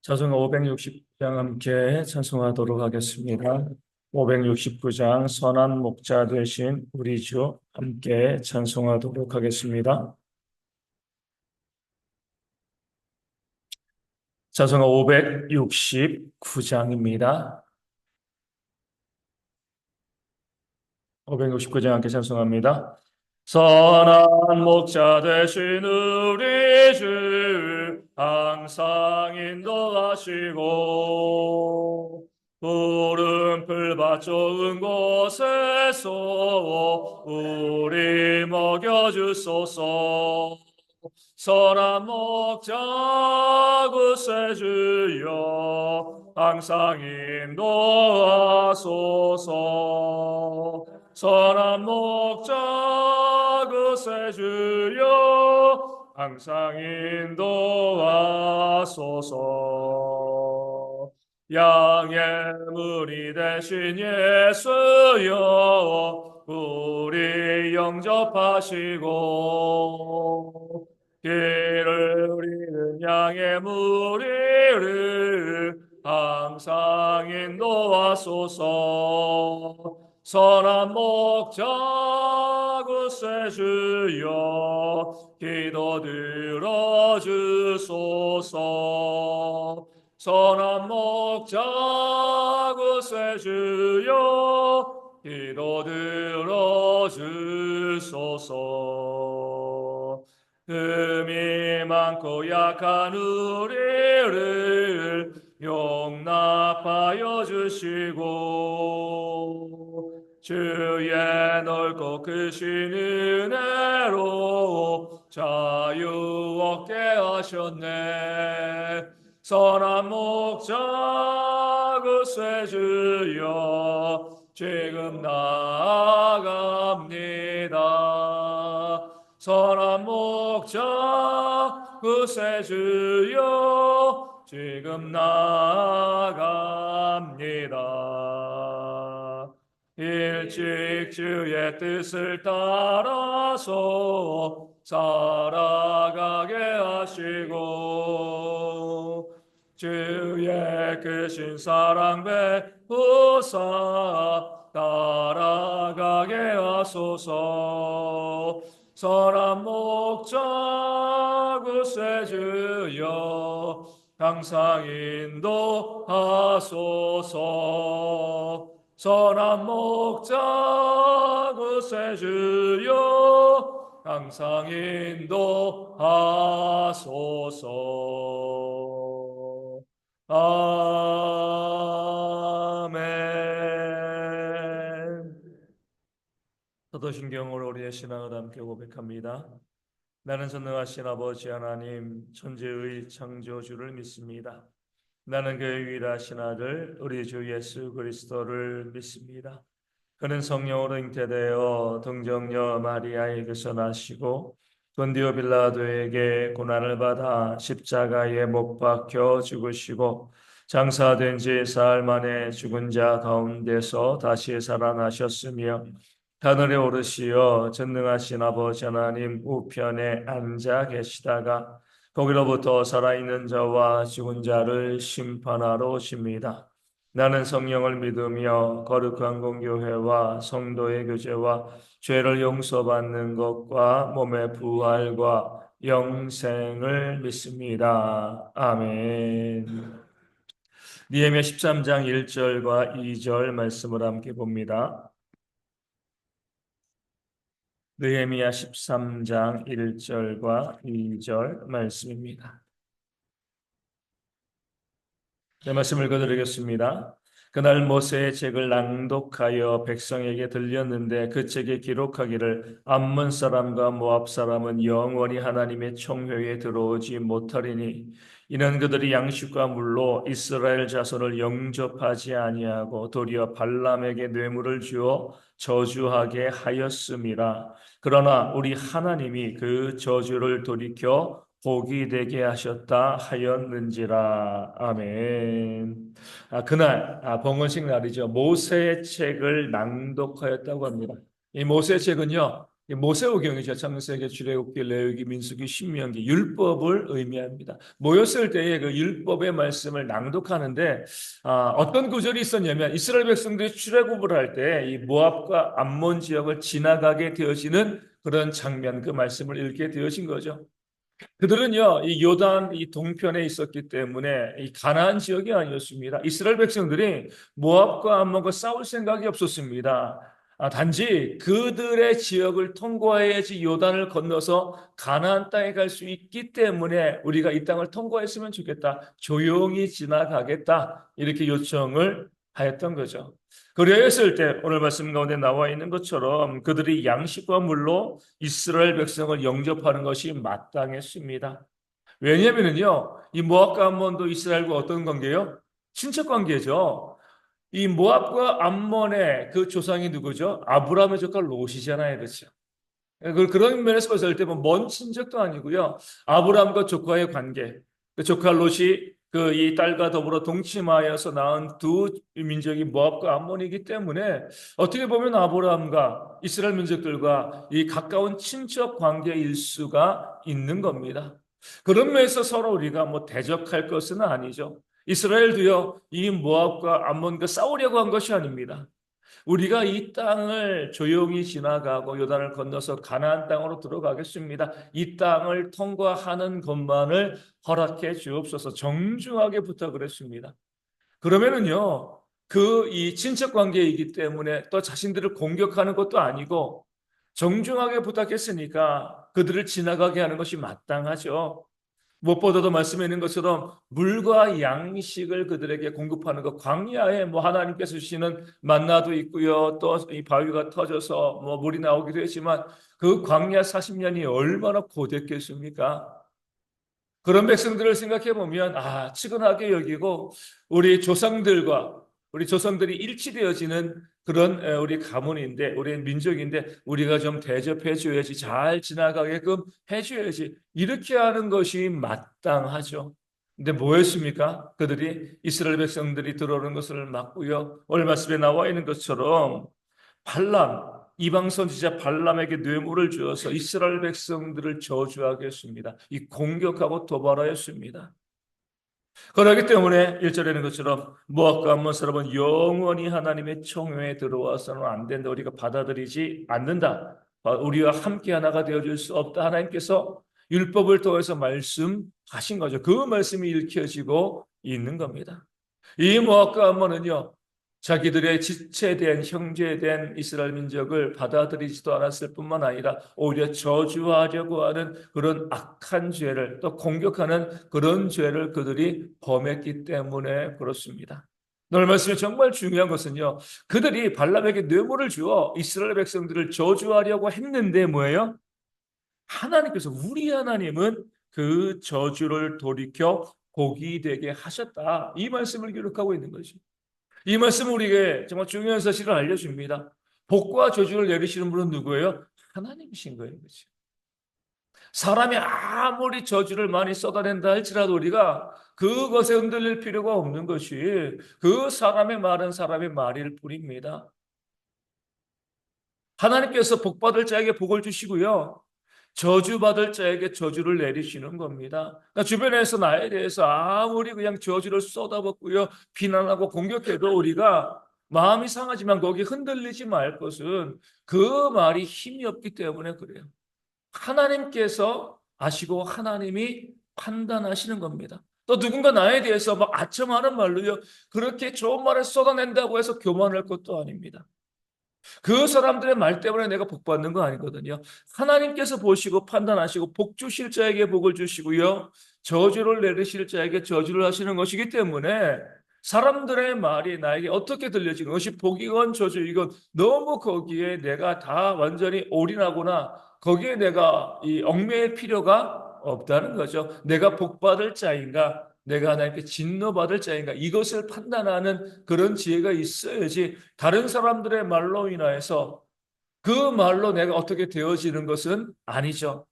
찬송 560장 함께 찬송하도록 하겠습니다. 569장 선한 목자 되신 우리 주 함께 찬송하도록 하겠습니다. 찬송 569장입니다. 569장 함께 찬송합니다. 선한 목자 되신 우리 주 항상 인도하시고 푸른 풀밭 좋은 곳에서 우리 먹여주소서. 선한 목자 구세주여 항상 인도하소서. 선한 목자 구세주여 항상 인도하소서. 양의 문이 되신 예수여 우리 영접하시고 길을 잃은 양의 무리를 항상 인도하소서. 선한 목자 구세주여 기도 들어주소서. 선한 목자 구세주여 기도 들어주소서. 흠이 많고 약한 우리를 용납하여 주시고 주의 넓고 크신 은혜로 자유 얻게 하셨네. 선한 목자 구세주여 지금 나아갑니다. 선한 목자 구세주여 지금 나아갑니다. 일찍 주의 뜻을 따라서 살아가게 하시고 주의 크신 사랑 베푸사 따라가게 하소서. 선한 목자 구세주여 항상 인도하소서. 선한 목자 구세주여 항상 인도하소서. 아멘. 사도신경으로 우리의 신앙을 함께 고백합니다. 나는 전능하신 아버지 하나님 천지의 창조주를 믿습니다. 나는 그의 유일하신 아들 우리 주 예수 그리스도를 믿습니다. 그는 성령으로 잉태되어 동정녀 마리아에게서 나시고 본디오 빌라도에게 고난을 받아 십자가에 못 박혀 죽으시고 장사된 지 사흘 만에 죽은 자 가운데서 다시 살아나셨으며 하늘에 오르시어 전능하신 아버지 하나님 우편에 앉아 계시다가 거기로부터 살아있는 자와 죽은 자를 심판하러 오십니다. 나는 성령을 믿으며 거룩한 공교회와 성도의 교제와 죄를 용서받는 것과 몸의 부활과 영생을 믿습니다. 아멘. 느헤미야 13장 1절과 2절 말씀을 함께 봅니다. 느헤미야 13장 1절과 2절 말씀입니다. 네, 말씀을 읽어드리겠습니다. 그날 모세의 책을 낭독하여 백성에게 들렸는데 그 책에 기록하기를 암몬 사람과 모압 사람은 영원히 하나님의 총회에 들어오지 못하리니 이는 그들이 양식과 물로 이스라엘 자손을 영접하지 아니하고 도리어 발람에게 뇌물을 주어 저주하게 하였음이라. 그러나 우리 하나님이 그 저주를 돌이켜 복이 되게 하셨다 하였는지라. 아멘. 그날 봉헌식 날이죠. 모세의 책을 낭독하였다고 합니다. 이 모세의 책은요, 이 모세오경이죠. 창세기, 출애굽기, 레위기, 민수기, 신명기 율법을 의미합니다. 모였을 때에 그 율법의 말씀을 낭독하는데 어떤 구절이 있었냐면 이스라엘 백성들이 출애굽을 할 때 이 모압과 암몬 지역을 지나가게 되어지는 그런 장면, 그 말씀을 읽게 되어진 거죠. 그들은요, 이 요단 이 동편에 있었기 때문에 이 가나안 지역이 아니었습니다. 이스라엘 백성들이 모압과 암몬과 싸울 생각이 없었습니다. 단지 그들의 지역을 통과해야지 요단을 건너서 가나안 땅에 갈 수 있기 때문에 우리가 이 땅을 통과했으면 좋겠다. 조용히 지나가겠다. 이렇게 요청을 하였던 거죠. 그리하였을 때 오늘 말씀 가운데 나와 있는 것처럼 그들이 양식과 물로 이스라엘 백성을 영접하는 것이 마땅했습니다. 왜냐하면요, 이 모압과 암몬도 이스라엘과 어떤 관계요? 친척 관계죠. 이 모압과 암몬의 그 조상이 누구죠? 아브라함의 조카 롯이잖아요, 그렇죠? 그런 면에서 봤을 때 먼 친척도 아니고요. 아브라함과 조카의 관계. 그 조카 롯이 그 이 딸과 더불어 동침하여서 낳은 두 민족이 모압과 암몬이기 때문에 어떻게 보면 아브라함과 이스라엘 민족들과 이 가까운 친척 관계일 수가 있는 겁니다. 그런 면에서 서로 우리가 대적할 것은 아니죠. 이스라엘도요, 이 모압과 암몬과 싸우려고 한 것이 아닙니다. 우리가 이 땅을 조용히 지나가고 요단을 건너서 가나안 땅으로 들어가겠습니다. 이 땅을 통과하는 것만을 허락해 주옵소서 정중하게 부탁을 했습니다. 그러면은요, 그 이 친척 관계이기 때문에 또 자신들을 공격하는 것도 아니고 정중하게 부탁했으니까 그들을 지나가게 하는 것이 마땅하죠. 무엇보다도 말씀에 있는 것처럼 물과 양식을 그들에게 공급하는 것, 광야에 하나님께서 주시는 만나도 있고요, 또 이 바위가 터져서 물이 나오기도 했지만 그 광야 40년이 얼마나 고됐겠습니까? 그런 백성들을 생각해 보면 측은하게 여기고 우리 조상들이 일치되어지는 그런 우리 가문인데 우리 민족인데 우리가 좀 대접해 줘야지, 잘 지나가게끔 해 줘야지, 이렇게 하는 것이 마땅하죠. 근데 뭐였습니까? 그들이 이스라엘 백성들이 들어오는 것을 막고요. 오늘 말씀에 나와 있는 것처럼 발람, 이방 선지자 발람에게 뇌물을 주어서 이스라엘 백성들을 저주하게 했습니다. 이 공격하고 도발하였습니다. 그러기 때문에 1절에는 것처럼 모압과 암몬 사람은 영원히 하나님의 총회에 들어와서는 안 된다. 우리가 받아들이지 않는다. 우리와 함께 하나가 되어줄 수 없다. 하나님께서 율법을 통해서 말씀하신 거죠. 그 말씀이 읽혀지고 있는 겁니다. 이 모압과 암몬은요, 자기들의 지체된 형제된 이스라엘 민족을 받아들이지도 않았을 뿐만 아니라 오히려 저주하려고 하는 그런 악한 죄를, 또 공격하는 그런 죄를 그들이 범했기 때문에 그렇습니다. 오늘 말씀이 정말 중요한 것은요, 그들이 발람에게 뇌물을 주어 이스라엘 백성들을 저주하려고 했는데 뭐예요? 하나님께서, 우리 하나님은 그 저주를 돌이켜 복이 되게 하셨다. 이 말씀을 기록하고 있는 거죠. 이 말씀은 우리에게 정말 중요한 사실을 알려줍니다. 복과 저주를 내리시는 분은 누구예요? 하나님이신 거예요. 그렇죠? 사람이 아무리 저주를 많이 쏟아낸다 할지라도 우리가 그것에 흔들릴 필요가 없는 것이 그 사람의 말은 사람의 말일 뿐입니다. 하나님께서 복받을 자에게 복을 주시고요, 저주받을 자에게 저주를 내리시는 겁니다. 그러니까 주변에서 나에 대해서 아무리 그냥 저주를 쏟아붓고요, 비난하고 공격해도 우리가 마음이 상하지만 거기 흔들리지 말 것은 그 말이 힘이 없기 때문에 그래요. 하나님께서 아시고 하나님이 판단하시는 겁니다. 또 누군가 나에 대해서 아첨하는 말로요, 그렇게 좋은 말을 쏟아낸다고 해서 교만할 것도 아닙니다. 그 사람들의 말 때문에 내가 복 받는 거 아니거든요. 하나님께서 보시고 판단하시고 복 주실 자에게 복을 주시고요, 저주를 내리실 자에게 저주를 하시는 것이기 때문에 사람들의 말이 나에게 어떻게 들려지는 것이 복이건 저주이건 너무 거기에 내가 다 완전히 올인하거나 거기에 내가 이 얽매일 필요가 없다는 거죠. 내가 복 받을 자인가, 내가 하나님께 진노받을 자인가, 이것을 판단하는 그런 지혜가 있어야지 다른 사람들의 말로 인하여서 그 말로 내가 어떻게 되어지는 것은 아니죠.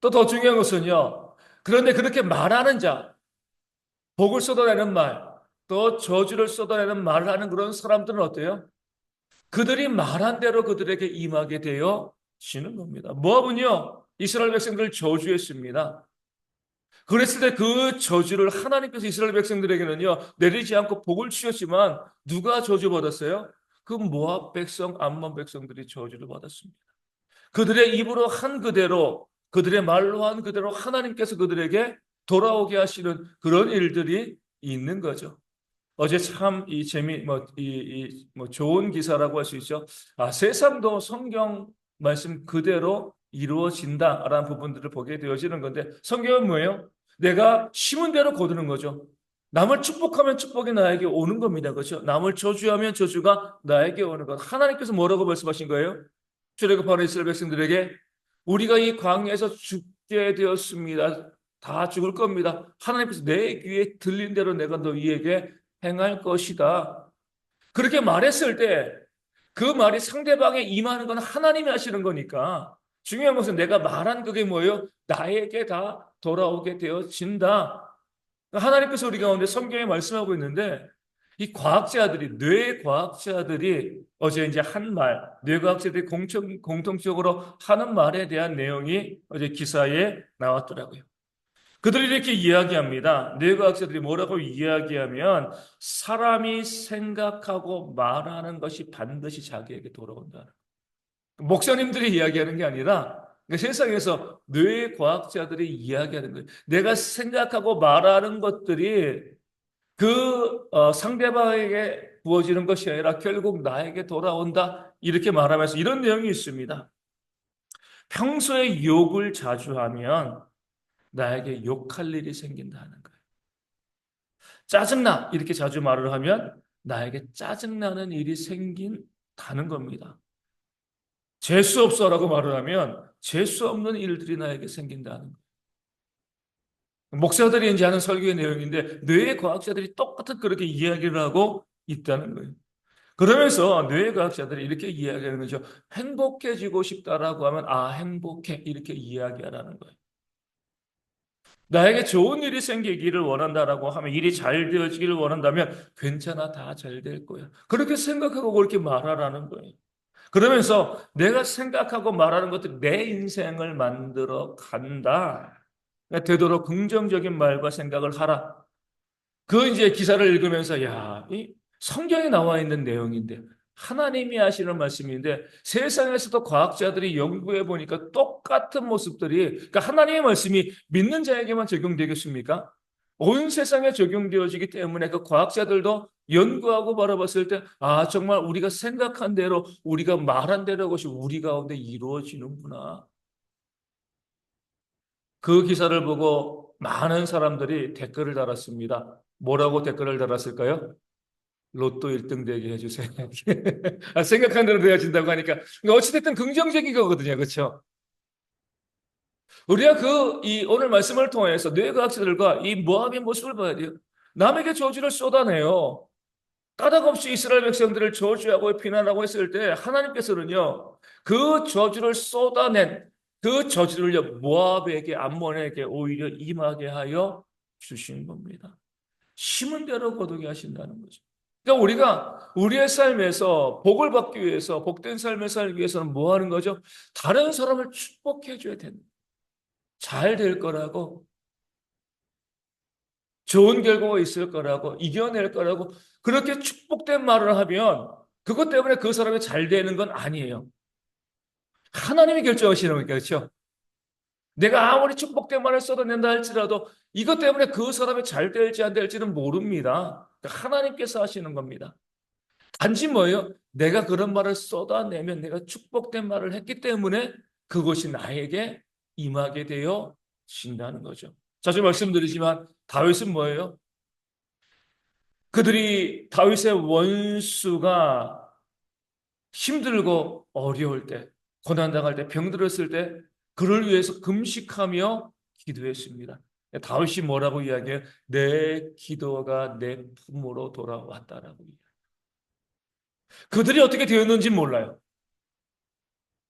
또 더 중요한 것은요, 그런데 그렇게 말하는 자, 복을 쏟아내는 말, 또 저주를 쏟아내는 말을 하는 그런 사람들은 어때요? 그들이 말한 대로 그들에게 임하게 되어 지는 겁니다. 모압은요, 이스라엘 백성들을 저주했습니다. 그랬을 때 그 저주를 하나님께서 이스라엘 백성들에게는요, 내리지 않고 복을 주셨지만 누가 저주받았어요? 그 모압 백성, 암몬 백성들이 저주를 받았습니다. 그들의 입으로 한 그대로, 그들의 말로 한 그대로 하나님께서 그들에게 돌아오게 하시는 그런 일들이 있는 거죠. 어제 참 이 좋은 기사라고 할 수 있죠. 세상도 성경 말씀 그대로 이루어진다라는 부분들을 보게 되어지는 건데, 성경은 뭐예요? 내가 심은 대로 거두는 거죠. 남을 축복하면 축복이 나에게 오는 겁니다. 그렇죠? 남을 저주하면 저주가 나에게 오는 것. 하나님께서 뭐라고 말씀하신 거예요? 출애굽하는 이스라엘 백성들에게 우리가 이 광야에서 죽게 되었습니다. 다 죽을 겁니다. 하나님께서 내 귀에 들린 대로 내가 너희에게 행할 것이다. 그렇게 말했을 때 그 말이 상대방에 임하는 건 하나님이 하시는 거니까 중요한 것은 내가 말한 그게 뭐예요? 나에게 다 돌아오게 되어진다. 하나님께서 우리 가운데 성경에 말씀하고 있는데 이 과학자들이 뇌과학자들이 어제 이제 한 말, 뇌과학자들이 공통적으로 하는 말에 대한 내용이 어제 기사에 나왔더라고요. 그들이 이렇게 이야기합니다. 뇌과학자들이 뭐라고 이야기하면 사람이 생각하고 말하는 것이 반드시 자기에게 돌아온다. 목사님들이 이야기하는 게 아니라 세상에서 뇌과학자들이 이야기하는 거예요. 내가 생각하고 말하는 것들이 상대방에게 부어지는 것이 아니라 결국 나에게 돌아온다. 이렇게 말하면서 이런 내용이 있습니다. 평소에 욕을 자주 하면 나에게 욕할 일이 생긴다는 거예요. 짜증나 이렇게 자주 말을 하면 나에게 짜증나는 일이 생긴다는 겁니다. 재수 없어라고 말을 하면 재수 없는 일들이 나에게 생긴다는 거예요. 목사들이 이제 하는 설교의 내용인데 뇌과학자들이 똑같은 그렇게 이야기를 하고 있다는 거예요. 그러면서 뇌과학자들이 이렇게 이야기하는 거죠. 행복해지고 싶다라고 하면 행복해 이렇게 이야기하라는 거예요. 나에게 좋은 일이 생기기를 원한다라고 하면 일이 잘 되어지기를 원한다면 괜찮아 다 잘 될 거야. 그렇게 생각하고 그렇게 말하라는 거예요. 그러면서 내가 생각하고 말하는 것들이 내 인생을 만들어 간다. 그러니까 되도록 긍정적인 말과 생각을 하라. 그 이제 기사를 읽으면서 이 성경에 나와 있는 내용인데 하나님이 하시는 말씀인데 세상에서도 과학자들이 연구해 보니까 똑같은 모습들이 그러니까 하나님의 말씀이 믿는 자에게만 적용되겠습니까? 온 세상에 적용되어지기 때문에 그 과학자들도 연구하고 바라봤을 때 정말 우리가 생각한 대로 우리가 말한 대로 것이 우리 가운데 이루어지는구나. 그 기사를 보고 많은 사람들이 댓글을 달았습니다. 뭐라고 댓글을 달았을까요? 로또 1등 되게 해주세요. 생각한 대로 되어진다고 하니까. 그러니까 어찌됐든 긍정적인 거거든요. 그렇죠? 우리가 이 오늘 말씀을 통해서 뇌과학자들과 이 모압의 모습을 봐야 돼요. 남에게 저주를 쏟아내요. 까닭없이 이스라엘 백성들을 저주하고 비난하고 했을 때 하나님께서는요. 그 저주를 쏟아낸 그 저주를요. 모압에게 암몬에게 오히려 임하게 하여 주신 겁니다. 심은 대로 거두게 하신다는 거죠. 그러니까 우리가 우리의 삶에서 복을 받기 위해서 복된 삶을 살기 위해서는 뭐 하는 거죠? 다른 사람을 축복해 줘야 됩니다. 잘 될 거라고 좋은 결과가 있을 거라고 이겨낼 거라고 그렇게 축복된 말을 하면 그것 때문에 그 사람이 잘 되는 건 아니에요. 하나님이 결정하시는 거니까 그렇죠? 내가 아무리 축복된 말을 쏟아낸다 할지라도 이것 때문에 그 사람이 잘 될지 안 될지는 모릅니다. 하나님께서 하시는 겁니다. 단지 뭐예요? 내가 그런 말을 쏟아내면 내가 축복된 말을 했기 때문에 그것이 나에게 임하게 되어진다는 거죠. 자주 말씀드리지만 다윗은 뭐예요? 그들이 다윗의 원수가 힘들고 어려울 때, 고난당할 때, 병들었을 때 그를 위해서 금식하며 기도했습니다. 다윗이 뭐라고 이야기해요? 내 기도가 내 품으로 돌아왔다라고 이야기해요. 그들이 어떻게 되었는지 몰라요.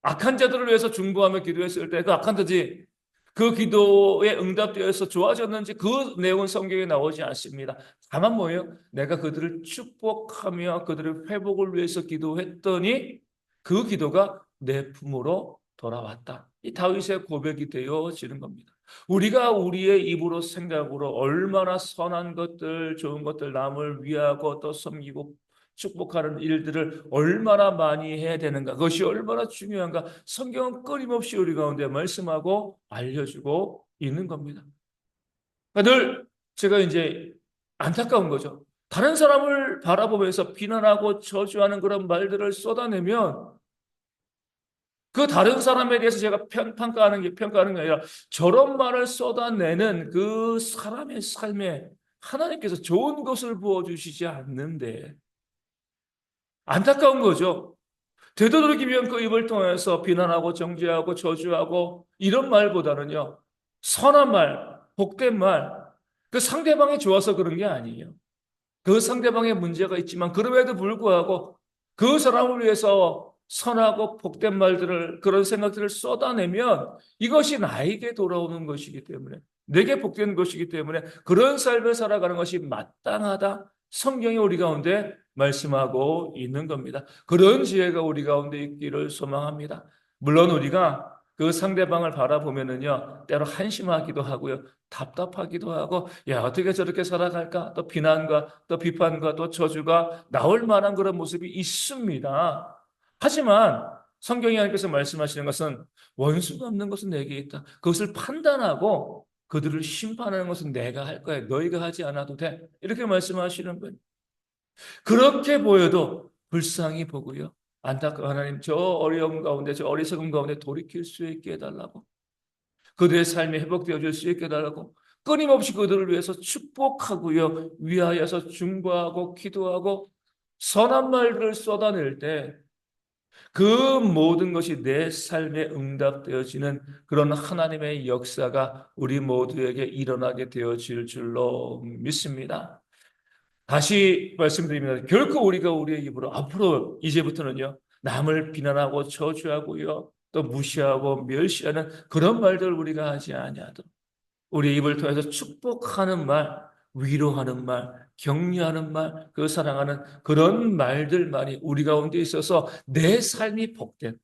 악한 자들을 위해서 중보하며 기도했을 때 그 악한 자들이 그 기도에 응답되어서 좋아졌는지 그 내용은 성경에 나오지 않습니다. 다만 뭐예요? 내가 그들을 축복하며 그들의 회복을 위해서 기도했더니 그 기도가 내 품으로 돌아왔다. 이 다윗의 고백이 되어지는 겁니다. 우리가 우리의 입으로 생각으로 얼마나 선한 것들, 좋은 것들, 남을 위하고 또 섬기고 축복하는 일들을 얼마나 많이 해야 되는가, 그것이 얼마나 중요한가, 성경은 끊임없이 우리 가운데 말씀하고 알려주고 있는 겁니다. 그러니까 늘 제가 이제 안타까운 거죠. 다른 사람을 바라보면서 비난하고 저주하는 그런 말들을 쏟아내면 그 다른 사람에 대해서 제가 평가하는 게 아니라 저런 말을 쏟아내는 그 사람의 삶에 하나님께서 좋은 것을 부어주시지 않는데 안타까운 거죠. 되도록이면 그 입을 통해서 비난하고 정죄하고 저주하고 이런 말보다는요, 선한 말, 복된 말, 그 상대방이 좋아서 그런 게 아니에요. 그 상대방의 문제가 있지만 그럼에도 불구하고 그 사람을 위해서 선하고 복된 말들을, 그런 생각들을 쏟아내면 이것이 나에게 돌아오는 것이기 때문에, 내게 복된 것이기 때문에 그런 삶을 살아가는 것이 마땅하다. 성경이 우리 가운데 말씀하고 있는 겁니다. 그런 지혜가 우리 가운데 있기를 소망합니다. 물론 우리가 그 상대방을 바라보면은요, 때로 한심하기도 하고요, 답답하기도 하고, 야, 어떻게 저렇게 살아갈까? 또 비난과 또 비판과 또 저주가 나올 만한 그런 모습이 있습니다. 하지만 성경이 하나님께서 말씀하시는 것은 원수가 없는 것은 내게 있다. 그것을 판단하고 그들을 심판하는 것은 내가 할 거야. 너희가 하지 않아도 돼. 이렇게 말씀하시는 거예요. 그렇게 보여도 불쌍히 보고요. 안타까워 하나님, 저 어려움 가운데, 저 어리석음 가운데 돌이킬 수 있게 해달라고. 그들의 삶이 회복되어질 수 있게 해달라고. 끊임없이 그들을 위해서 축복하고요, 위하여서 중보하고 기도하고 선한 말들을 쏟아낼 때 그 모든 것이 내 삶에 응답되어지는 그런 하나님의 역사가 우리 모두에게 일어나게 되어질 줄로 믿습니다. 다시 말씀드립니다. 결코 우리가 우리의 입으로 앞으로 이제부터는요, 남을 비난하고 저주하고요, 또 무시하고 멸시하는 그런 말들 우리가 하지 아니하도록 우리 입을 통해서 축복하는 말, 위로하는 말, 격려하는 말, 그 사랑하는 그런 말들만이 우리 가운데 있어서 내 삶이 복된,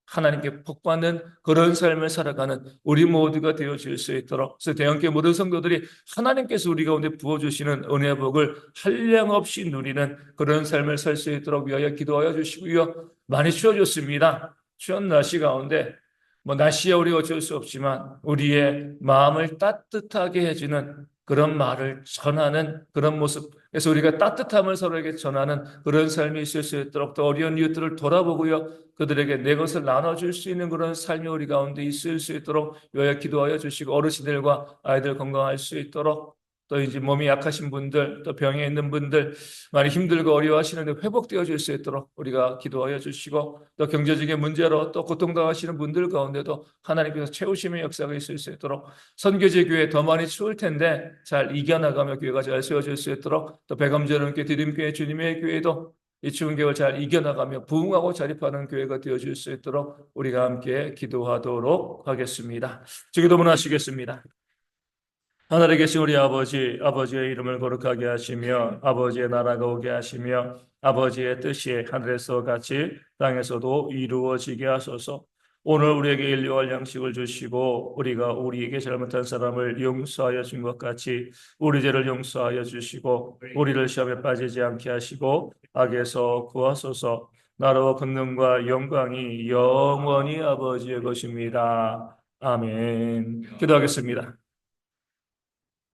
하나님께 복받는 그런 삶을 살아가는 우리 모두가 되어질 수 있도록, 그래서 대형교회 모든 성도들이 하나님께서 우리 가운데 부어주시는 은혜 복을 한량없이 누리는 그런 삶을 살 수 있도록 위하여 기도하여 주시고요. 많이 추워졌습니다. 추운 날씨 가운데 뭐 날씨야 우리가 어쩔 수 없지만 우리의 마음을 따뜻하게 해주는 그런 말을 전하는 그런 모습, 그래서 우리가 따뜻함을 서로에게 전하는 그런 삶이 있을 수 있도록, 또 어려운 이웃들을 돌아보고요, 그들에게 내 것을 나눠줄 수 있는 그런 삶이 우리 가운데 있을 수 있도록 여야 기도하여 주시고, 어르신들과 아이들 건강할 수 있도록, 또 이제 몸이 약하신 분들, 또 병에 있는 분들, 많이 힘들고 어려워하시는데 회복되어 줄 수 있도록 우리가 기도하여 주시고, 또 경제적인 문제로 또 고통당하시는 분들 가운데도 하나님께서 채우심의 역사가 있을 수 있도록, 선교제 교회 더 많이 추울 텐데 잘 이겨나가며 교회가 잘 세워질 수 있도록, 또 배감전원교회 디딤교회 주님의 교회도 이 추운 겨울 잘 이겨나가며 부흥하고 자립하는 교회가 되어질 수 있도록 우리가 함께 기도하도록 하겠습니다. 기도문 하시겠습니다. 하늘에 계신 우리 아버지, 아버지의 이름을 거룩하게 하시며 아버지의 나라가 오게 하시며 아버지의 뜻이 하늘에서 같이 땅에서도 이루어지게 하소서. 오늘 우리에게 일용할 양식을 주시고 우리가 우리에게 잘못한 사람을 용서하여 준 것 같이 우리 죄를 용서하여 주시고 우리를 시험에 빠지지 않게 하시고 악에서 구하소서. 나라와 권능과 영광이 영원히 아버지의 것입니다. 아멘. 기도하겠습니다.